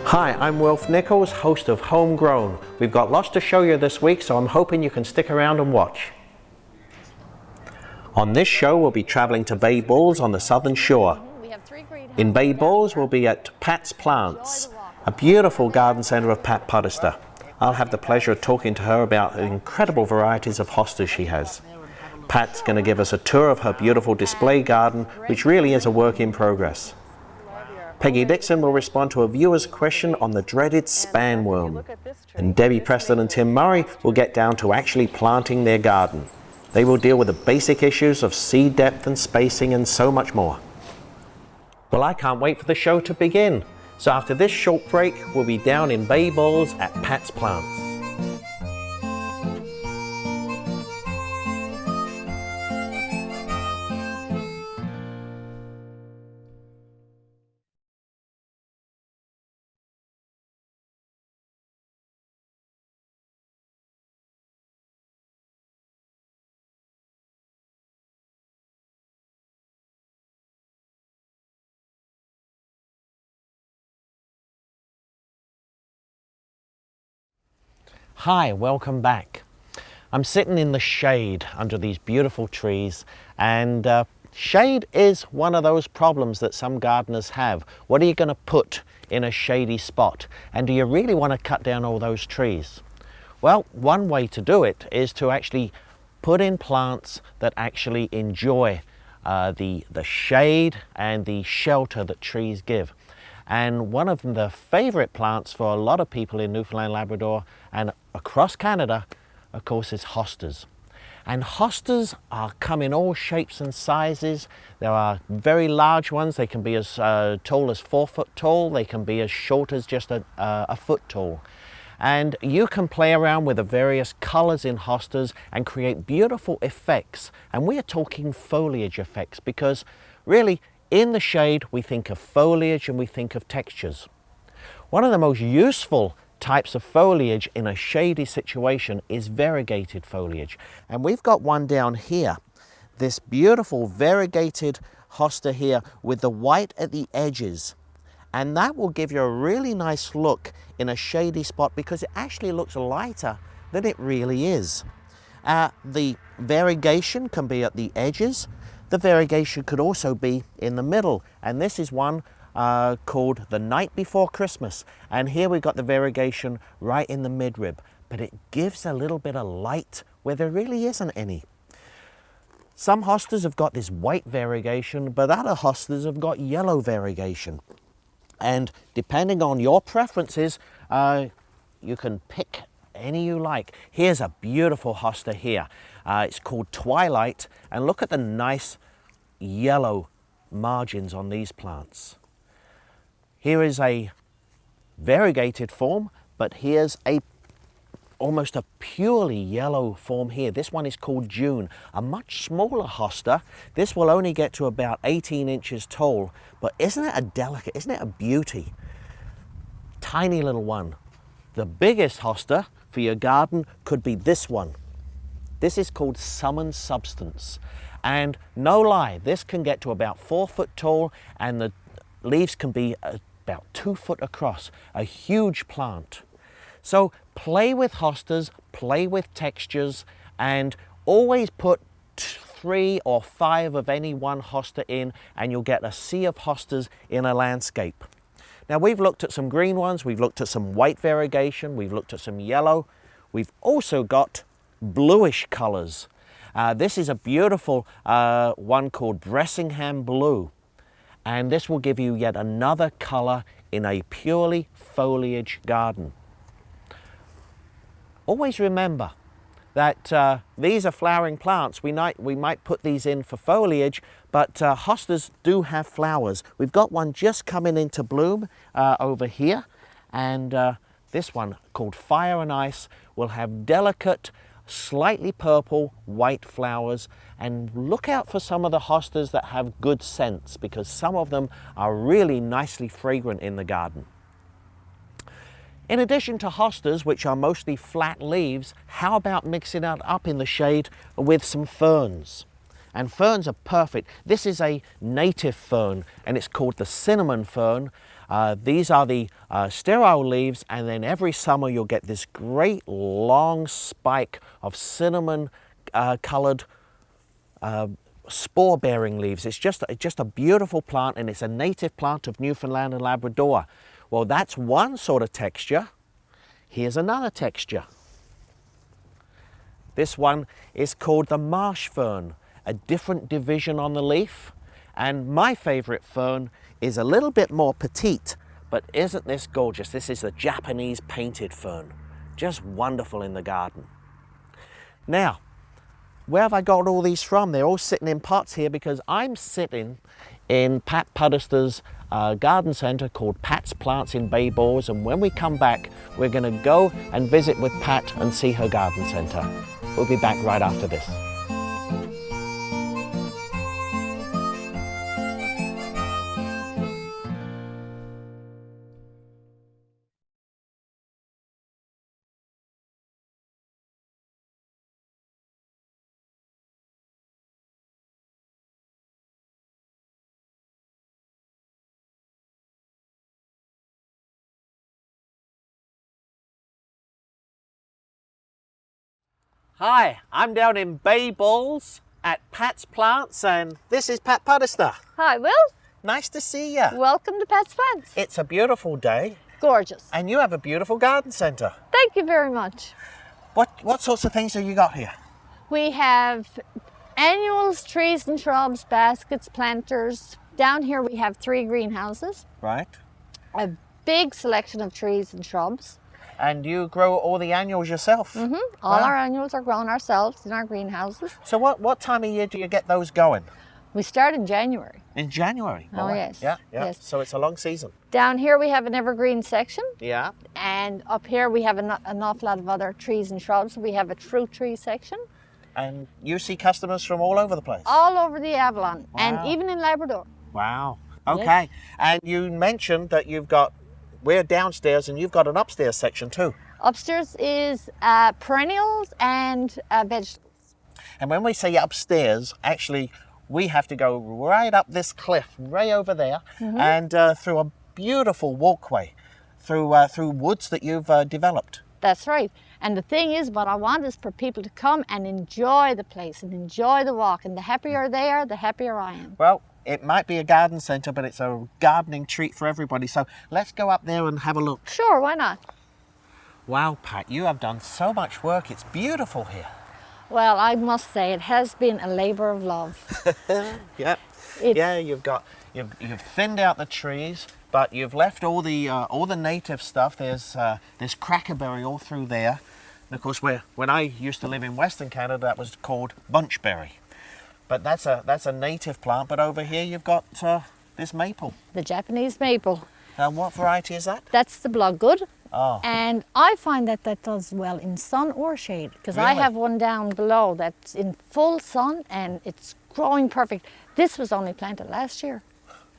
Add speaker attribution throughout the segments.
Speaker 1: Hi, I'm Wilf Nichols, host of Homegrown. We've got lots to show you this week, so I'm hoping you can stick around and watch. On this show, we'll be traveling to Bay Bulls on the southern shore. In Bay Bulls, we'll be at Pat's Plants, a beautiful garden centre of Pat Podesta. I'll have the pleasure of talking to her about the incredible varieties of hostas she has. Pat's going to give us a tour of her beautiful display garden, which really is a work in progress. Peggy Dixon will respond to a viewer's question on the dreaded spanworm. And Debbie Preston and Tim Murray will get down to actually planting their garden. They will deal with the basic issues of seed depth and spacing and so much more. Well, I can't wait for the show to begin. So after this short break, we'll be down in Bay Bulls at Pat's Plants. Hi, welcome back. I'm sitting in the shade under these beautiful trees, and shade is one of those problems that some gardeners have. What are you going to put in a shady spot? And do you really want to cut down all those trees? Well, one way to do it is to actually put in plants that actually enjoy the shade and the shelter that trees give. And one of the favorite plants for a lot of people in Newfoundland, Labrador and across Canada, of course, is hostas. And hostas come in all shapes and sizes. There are very large ones. They can be as tall as 4 foot tall. They can be as short as just a foot tall. And you can play around with the various colors in hostas and create beautiful effects. And we are talking foliage effects because really, in the shade, we think of foliage and we think of textures. One of the most useful types of foliage in a shady situation is variegated foliage. And we've got one down here, this beautiful variegated hosta here with the white at the edges. And that will give you a really nice look in a shady spot because it actually looks lighter than it really is. The variegation can be at the edges. The variegation could also be in the middle, and this is one called The Night Before Christmas. And here we've got the variegation right in the midrib, but it gives a little bit of light where there really isn't any. Some hostas have got this white variegation, but other hostas have got yellow variegation. And depending on your preferences, you can pick any you like. Here's a beautiful hosta here. It's called Twilight, and look at the nice yellow margins on these plants. Here is a variegated form, but here's almost a purely yellow form here. This one is called June, a much smaller hosta. This will only get to about 18 inches tall, but isn't it a delicate, isn't it a beauty? Tiny little one. The biggest hosta for your garden could be this one. This is called Summon Substance. And no lie, this can get to about 4 foot tall and the leaves can be about 2 foot across. A huge plant. So play with hostas, play with textures, and always put 3 or 5 of any one hosta in and you'll get a sea of hostas in a landscape. Now we've looked at some green ones, we've looked at some white variegation, we've looked at some yellow. We've also got bluish colors. This is a beautiful one called Bressingham Blue. And this will give you yet another color in a purely foliage garden. Always remember that these are flowering plants. We might put these in for foliage, but hostas do have flowers. We've got one just coming into bloom over here, and this one called Fire and Ice will have delicate, slightly purple, white flowers. And look out for some of the hostas that have good scents because some of them are really nicely fragrant in the garden. In addition to hostas, which are mostly flat leaves, how about mixing it up in the shade with some ferns? And ferns are perfect. This is a native fern and it's called the cinnamon fern. These are the sterile leaves, and then every summer you'll get this great long spike of cinnamon colored spore-bearing leaves. It's just a beautiful plant, and it's a native plant of Newfoundland and Labrador. Well, that's one sort of texture. Here's another texture. This one is called the marsh fern, a different division on the leaf. And my favorite fern is a little bit more petite, but isn't this gorgeous? This is the Japanese painted fern. Just wonderful in the garden. Now, where have I got all these from? They're all sitting in pots here because I'm sitting in Pat Podesta's garden centre called Pat's Plants in Bay Balls, and when we come back we're going to go and visit with Pat and see her garden centre. We'll be back right after this. Hi, I'm down in Bay Balls at Pat's Plants, and this is Pat Podesta.
Speaker 2: Hi, Will.
Speaker 1: Nice to see you.
Speaker 2: Welcome to Pat's Plants.
Speaker 1: It's a beautiful day.
Speaker 2: Gorgeous.
Speaker 1: And you have a beautiful garden centre.
Speaker 2: Thank you very much.
Speaker 1: What sorts of things have you got here?
Speaker 2: We have annuals, trees and shrubs, baskets, planters. Down here we have 3 greenhouses.
Speaker 1: Right.
Speaker 2: A big selection of trees and shrubs.
Speaker 1: And you grow all the annuals yourself?
Speaker 2: Mm-hmm. All our annuals are grown ourselves in our greenhouses.
Speaker 1: So what time of year do you get those going?
Speaker 2: We start in January.
Speaker 1: In January?
Speaker 2: Oh, yes.
Speaker 1: Yeah.
Speaker 2: Yes.
Speaker 1: So it's a long season.
Speaker 2: Down here we have an evergreen section.
Speaker 1: Yeah.
Speaker 2: And up here we have an awful lot of other trees and shrubs. We have a fruit tree section.
Speaker 1: And you see customers from all over the place?
Speaker 2: All over the Avalon.
Speaker 1: Wow.
Speaker 2: And even in Labrador.
Speaker 1: Wow. Okay. Yes. And you mentioned that we're downstairs and you've got an upstairs section too.
Speaker 2: Upstairs is perennials and vegetables.
Speaker 1: And when we say upstairs, actually we have to go right up this cliff, right over there, and through a beautiful walkway, through woods that you've developed.
Speaker 2: That's right. And the thing is, what I want is for people to come and enjoy the place and enjoy the walk. And the happier they are, the happier I am.
Speaker 1: Well, it might be a garden centre, but it's a gardening treat for everybody. So let's go up there and have a look.
Speaker 2: Sure, why not?
Speaker 1: Wow, Pat, you have done so much work. It's beautiful here.
Speaker 2: Well, I must say it has been a labour of love.
Speaker 1: Yeah. You've thinned out the trees, but you've left all the native stuff. There's crackerberry all through there. And of course, when I used to live in Western Canada, that was called bunchberry. But that's a native plant. But over here you've got this maple.
Speaker 2: The Japanese maple.
Speaker 1: And what variety is that?
Speaker 2: That's the Bloodgood.
Speaker 1: Oh.
Speaker 2: And I find that does well in sun or shade, because
Speaker 1: Really?
Speaker 2: I have one down below that's in full sun and it's growing perfect. This was only planted last year.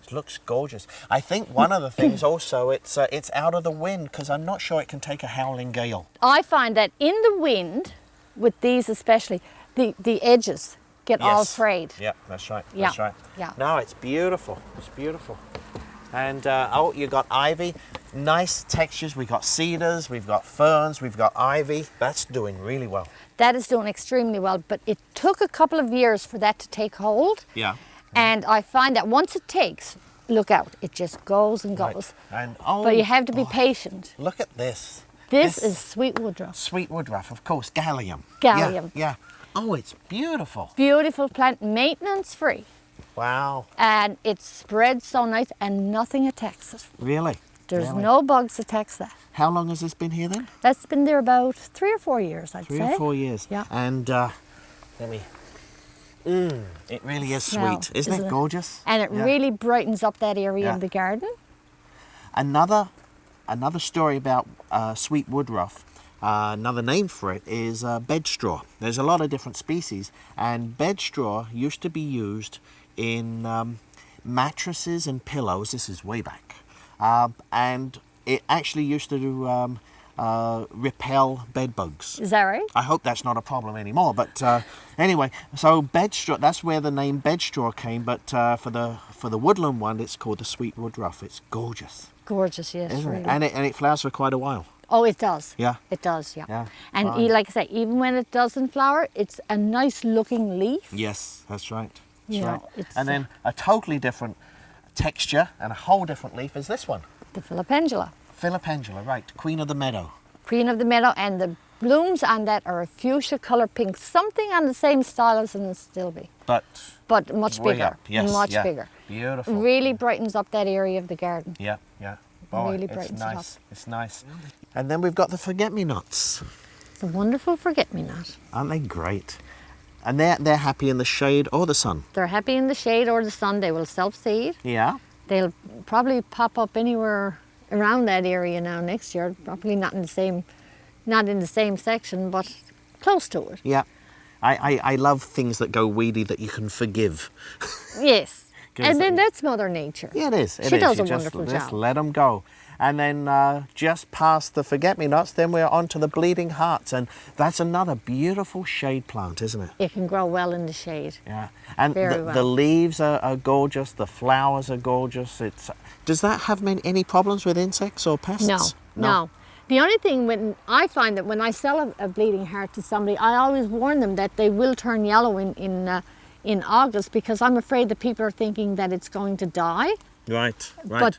Speaker 1: It looks gorgeous. I think one of the things also, it's out of the wind, because I'm not sure it can take a howling gale.
Speaker 2: I find that in the wind, with these especially, the edges get all frayed.
Speaker 1: Yeah, that's right.
Speaker 2: Yeah.
Speaker 1: That's right.
Speaker 2: Yeah.
Speaker 1: No, it's beautiful. It's beautiful. And you got ivy, nice textures. We've got cedars, we've got ferns, we've got ivy. That's doing really well.
Speaker 2: That is doing extremely well, but it took a couple of years for that to take hold.
Speaker 1: Yeah.
Speaker 2: And I find that once it takes, look out, it just goes and goes.
Speaker 1: Right. And
Speaker 2: but you have to be patient.
Speaker 1: Look at this.
Speaker 2: This is sweet woodruff.
Speaker 1: Sweet woodruff, of course, Gallium.
Speaker 2: Gallium.
Speaker 1: Yeah. Oh, it's beautiful.
Speaker 2: Beautiful plant, maintenance free.
Speaker 1: Wow.
Speaker 2: And it spreads so nice and nothing attacks it.
Speaker 1: Really?
Speaker 2: There's
Speaker 1: Really?
Speaker 2: no bugs attacks that.
Speaker 1: How long has this been here then?
Speaker 2: That's been there about 3 or 4 years, I'd say.
Speaker 1: 3 or 4 years.
Speaker 2: Yeah.
Speaker 1: And it really is
Speaker 2: Smell,
Speaker 1: sweet. Isn't it gorgeous?
Speaker 2: And it really brightens up that area in the garden.
Speaker 1: Another story about sweet woodruff, another name for it is bedstraw. There's a lot of different species, and bedstraw used to be used in mattresses and pillows. This is way back. And it actually used to repel bed bugs.
Speaker 2: Is that right?
Speaker 1: I hope that's not a problem anymore. But anyway, so bedstraw, that's where the name bedstraw came. But for the woodland one, it's called the sweet woodruff. It's gorgeous.
Speaker 2: Gorgeous, yes.
Speaker 1: Isn't
Speaker 2: Really.
Speaker 1: it? And it flowers for quite a while.
Speaker 2: Oh, it does.
Speaker 1: Yeah.
Speaker 2: It does, yeah.
Speaker 1: Yeah,
Speaker 2: And
Speaker 1: fine.
Speaker 2: like I say, even when it doesn't flower, it's a nice looking leaf.
Speaker 1: Yes, that's right. That's
Speaker 2: You
Speaker 1: right.
Speaker 2: know, it's,
Speaker 1: And then a totally different texture and a whole different leaf is this one.
Speaker 2: The Philopendula.
Speaker 1: Philopendula, right. Queen of the meadow.
Speaker 2: Queen of the meadow, and the blooms on that are a fuchsia colour pink, something on the same style as in the Stilby,
Speaker 1: But
Speaker 2: much
Speaker 1: way
Speaker 2: bigger.
Speaker 1: up. Yes,
Speaker 2: much
Speaker 1: yeah.
Speaker 2: bigger.
Speaker 1: Beautiful.
Speaker 2: Really brightens up that area of the garden.
Speaker 1: Yeah, yeah. Boy,
Speaker 2: Really
Speaker 1: it's
Speaker 2: brightens it up.
Speaker 1: nice. It's nice. And then we've got the forget-me-nots.
Speaker 2: The wonderful forget-me-not.
Speaker 1: Aren't they great? And they're happy in the shade or the sun.
Speaker 2: They're happy in the shade or the sun. They will self-seed.
Speaker 1: Yeah.
Speaker 2: They'll probably pop up anywhere around that area now next year. Probably not in the same section, but close to it.
Speaker 1: Yeah. I love things that go weedy that you can forgive.
Speaker 2: Yes.
Speaker 1: 'Cause
Speaker 2: And then that's Mother Nature.
Speaker 1: Yeah, it is.
Speaker 2: She does a wonderful
Speaker 1: just
Speaker 2: job.
Speaker 1: let them go. And then just past the forget-me-nots, then we're on to the bleeding hearts. And that's another beautiful shade plant, isn't it?
Speaker 2: It can grow well in the shade.
Speaker 1: Yeah. And
Speaker 2: Very
Speaker 1: the
Speaker 2: well.
Speaker 1: leaves are gorgeous. The flowers are gorgeous. Does that have any problems with insects or pests?
Speaker 2: No. The only thing when I find that when I sell a bleeding heart to somebody, I always warn them that they will turn yellow in August, because I'm afraid that people are thinking that it's going to die.
Speaker 1: Right, right.
Speaker 2: But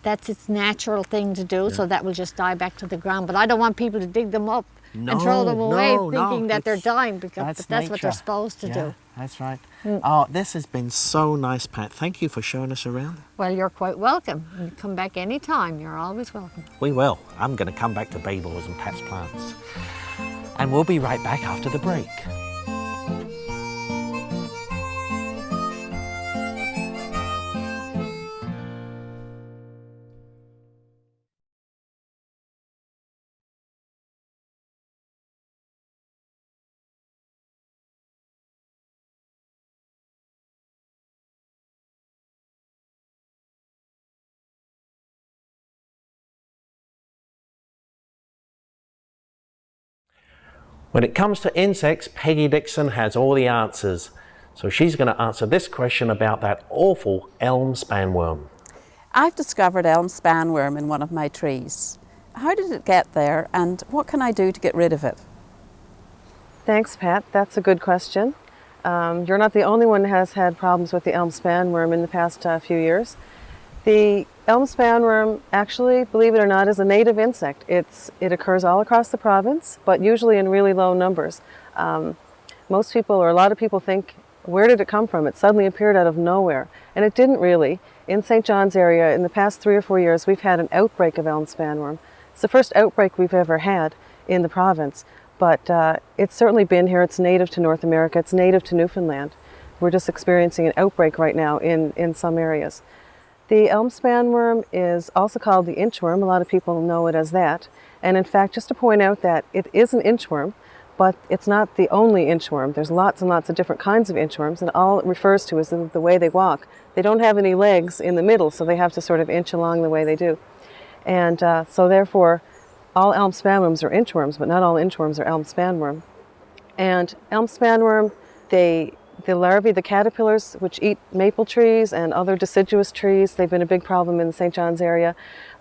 Speaker 2: that's its natural thing to do, so that will just die back to the ground. But I don't want people to dig them up and throw them away thinking that they're dying, because that's what they're supposed to do.
Speaker 1: That's right. Oh, this has been so nice, Pat. Thank you for showing us around.
Speaker 2: Well, you're quite welcome. You come back anytime. You're always welcome.
Speaker 1: We will. I'm going to come back to Babel's and Pat's plants. And we'll be right back after the break. When it comes to insects, Peggy Dixon has all the answers. So she's going to answer this question about that awful elm spanworm.
Speaker 3: I've discovered elm spanworm in one of my trees. How did it get there, and what can I do to get rid of it?
Speaker 4: Thanks, Pat. That's a good question. You're not the only one who has had problems with the elm spanworm in the past few years. The elm spanworm, actually, believe it or not, is a native insect. It occurs all across the province, but usually in really low numbers. Most people, or a lot of people, think, where did it come from? It suddenly appeared out of nowhere. And it didn't really. In St. John's area, in the past 3 or 4 years, we've had an outbreak of elm spanworm. It's the first outbreak we've ever had in the province. But it's certainly been here. It's native to North America. It's native to Newfoundland. We're just experiencing an outbreak right now in some areas. The elm spanworm is also called the inchworm. A lot of people know it as that. And in fact, just to point out that it is an inchworm, but it's not the only inchworm. There's lots and lots of different kinds of inchworms, and all it refers to is the way they walk. They don't have any legs in the middle, so they have to sort of inch along the way they do. And so therefore, all elm spanworms are inchworms, but not all inchworms are elm spanworm. And elm spanworm, the larvae, the caterpillars, which eat maple trees and other deciduous trees, they've been a big problem in the St. John's area.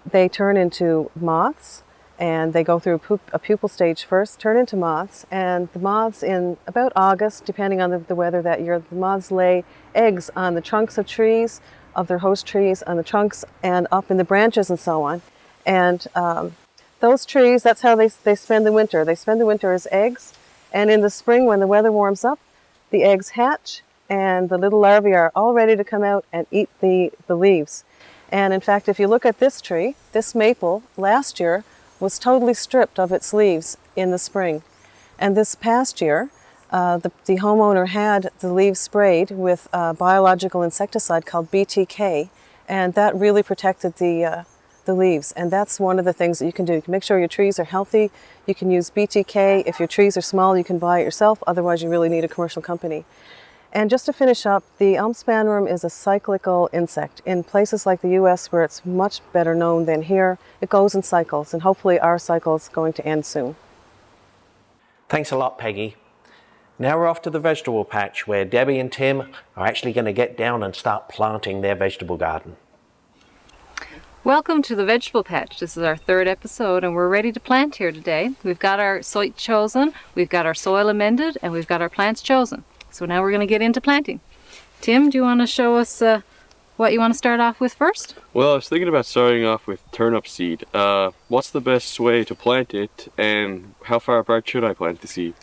Speaker 4: They turn into moths, and they go through a pupal stage first, turn into moths, and the moths in about August, depending on the weather that year, the moths lay eggs on the trunks of trees, of their host trees, on the trunks and up in the branches and so on. And those trees, that's how they spend the winter. They spend the winter as eggs, and in the spring when the weather warms up, the eggs hatch and the little larvae are all ready to come out and eat the leaves. And in fact, if you look at this tree, this maple, last year was totally stripped of its leaves in the spring. And this past year, the homeowner had the leaves sprayed with a biological insecticide called BTK, and that really protected the leaves. And that's one of the things that you can do. You can make sure your trees are healthy. You can use BTK. If your trees are small, you can buy it yourself. Otherwise, you really need a commercial company. And just to finish up, the elm spanworm is a cyclical insect. In places like the US, where it's much better known than here, it goes in cycles, and hopefully our cycle is going to end soon.
Speaker 1: Thanks a lot, Peggy. Now we're off to the vegetable patch, where Debbie and Tim are actually going to get down and start planting their vegetable garden.
Speaker 5: Welcome to the Vegetable Patch. This is our 3rd episode and we're ready to plant here today. We've got our site chosen, we've got our soil amended, and we've got our plants chosen. So now we're going to get into planting. Tim, do you want to show us what you want to start off with first?
Speaker 6: Well, I was thinking about starting off with turnip seed. What's the best way to plant it, and how far apart should I plant the seed?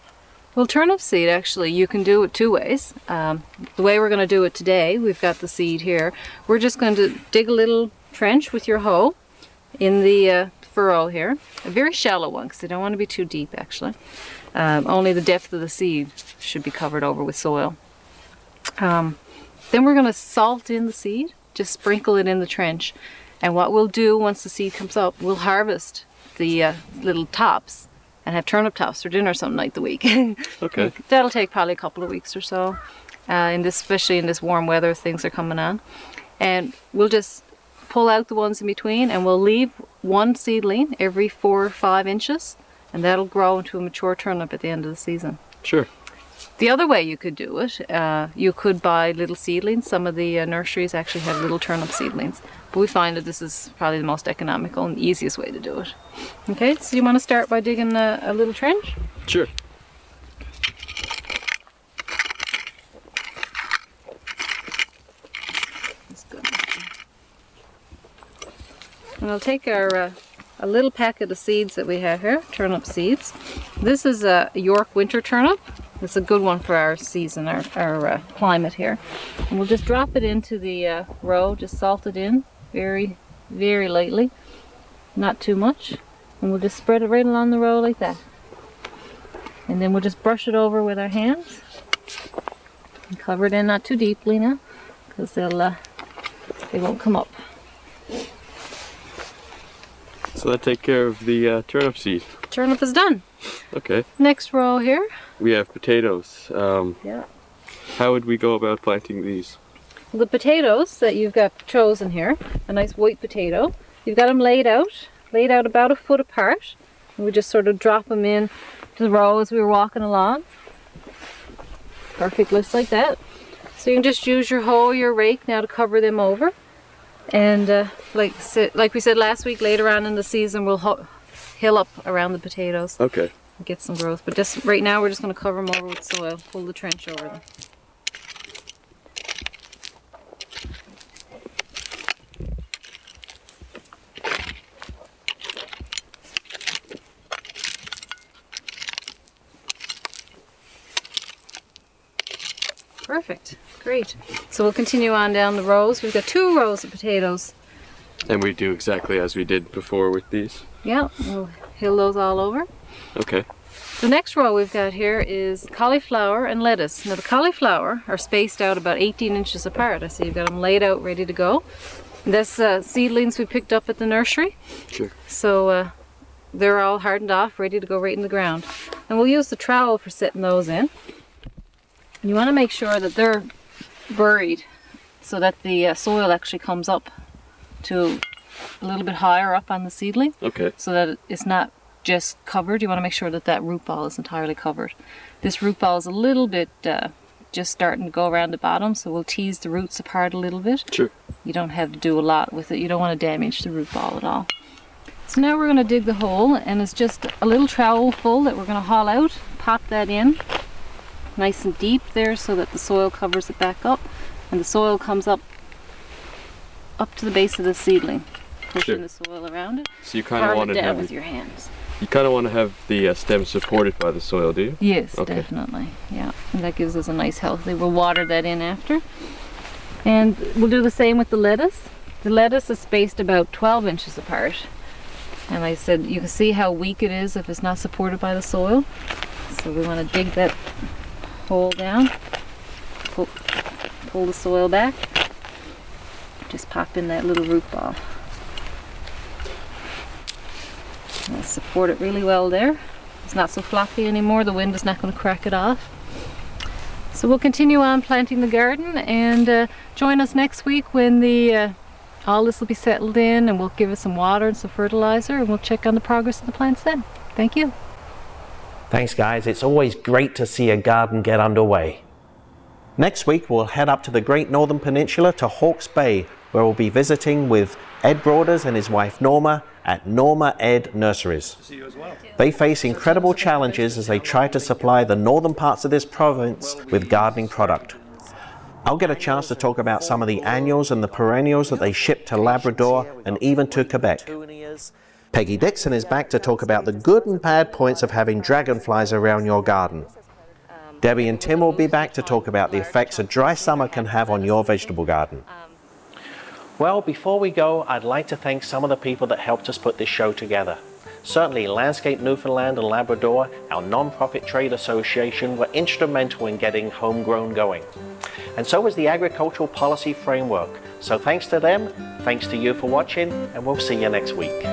Speaker 5: Well, turnip seed, actually, you can do it 2 ways. The way we're going to do it today, we've got the seed here. We're just going to dig a little trench with your hoe in the furrow here. A very shallow one, because they don't want to be too deep, actually. Only the depth of the seed should be covered over with soil. Then we're going to salt in the seed, just sprinkle it in the trench. And what we'll do once the seed comes up, we'll harvest the little tops and have turnip tops for dinner some night of the week.
Speaker 6: Okay.
Speaker 5: That'll take probably a couple of weeks or so, especially in this warm weather as things are coming on. And we'll just pull out the ones in between, and we'll leave one seedling every 4 or 5 inches, and that'll grow into a mature turnip at the end of the season.
Speaker 6: Sure.
Speaker 5: The other way you could do it, you could buy little seedlings. Some of the nurseries actually have little turnip seedlings. But we find that this is probably the most economical and easiest way to do it. Okay, so you want to start by digging a little trench?
Speaker 6: Sure.
Speaker 5: That's good. And I'll take our a little packet of seeds that we have here, turnip seeds. This is a York winter turnip. It's a good one for our season, our climate here. And we'll just drop it into the row, just salt it in very, very lightly, not too much. And we'll just spread it right along the row like that. And then we'll just brush it over with our hands and cover it in, not too deeply now, because they won't come up.
Speaker 6: So that take care of the turnip seed.
Speaker 5: Turnip is done.
Speaker 6: Okay.
Speaker 5: Next row here.
Speaker 6: We have potatoes.
Speaker 5: Yeah.
Speaker 6: How would we go about planting these?
Speaker 5: The potatoes that you've got chosen here, a nice white potato, you've got them laid out about a foot apart. And we just sort of drop them in to the row as we were walking along. Perfect, looks like that. So you can just use your hoe or your rake now to cover them over. And like we said last week, later on in the season, we'll hill up around the potatoes.
Speaker 6: Okay.
Speaker 5: Get some growth, but just right now we're just going to cover them over with soil, pull the trench over them. Perfect, great. So we'll continue on down the rows. We've got 2 rows of potatoes.
Speaker 6: And we do exactly as we did before with these?
Speaker 5: Yeah, we'll hill those all over.
Speaker 6: Okay.
Speaker 5: The next row we've got here is cauliflower and lettuce. Now the cauliflower are spaced out about 18 inches apart. I see you've got them laid out ready to go. That's seedlings we picked up at the nursery.
Speaker 6: Sure.
Speaker 5: So they're all hardened off, ready to go right in the ground. And we'll use the trowel for setting those in. And you want to make sure that they're buried so that the soil actually comes up to a little bit higher up on the seedling.
Speaker 6: Okay.
Speaker 5: So that it's not just covered. You want to make sure that that root ball is entirely covered. This root ball is a little bit just starting to go around the bottom, so we'll tease the roots apart a little bit.
Speaker 6: Sure.
Speaker 5: You don't have to do a lot with it. You don't want to damage the root ball at all. So now we're going to dig the hole, and it's just a little trowel full that we're going to haul out, pop that in nice and deep there so that the soil covers it back up, and the soil comes up to the base of the seedling, pushing the soil around it.
Speaker 6: So you kind of want
Speaker 5: it
Speaker 6: to
Speaker 5: down
Speaker 6: have
Speaker 5: with your hands.
Speaker 6: You kind of want to have the stem supported by the soil, do you?
Speaker 5: Yes,
Speaker 6: Okay.
Speaker 5: definitely. Yeah, and that gives us a nice healthy. We'll water that in after, and we'll do the same with the lettuce. The lettuce is spaced about 12 inches apart, and like I said, you can see how weak it is if it's not supported by the soil. So we want to dig that hole down, pull the soil back, just pop in that little root ball. And support it really well there. It's not so floppy anymore, the wind is not going to crack it off. So we'll continue on planting the garden, and join us next week when all this will be settled in, and we'll give it some water and some fertilizer, and we'll check on the progress of the plants then. Thank you.
Speaker 1: Thanks guys, it's always great to see a garden get underway. Next week we'll head up to the Great Northern Peninsula to Hawke's Bay, where we'll be visiting with Ed Broaders and his wife Norma at Norma Ed Nurseries. They face incredible challenges as they try to supply the northern parts of this province with gardening product. I'll get a chance to talk about some of the annuals and the perennials that they ship to Labrador and even to Quebec. Peggy Dixon is back to talk about the good and bad points of having dragonflies around your garden. Debbie and Tim will be back to talk about the effects a dry summer can have on your vegetable garden. Well, before we go, I'd like to thank some of the people that helped us put this show together. Certainly, Landscape Newfoundland and Labrador, our non-profit trade association, were instrumental in getting Homegrown going. And so was the Agricultural Policy Framework. So thanks to them, thanks to you for watching, and we'll see you next week.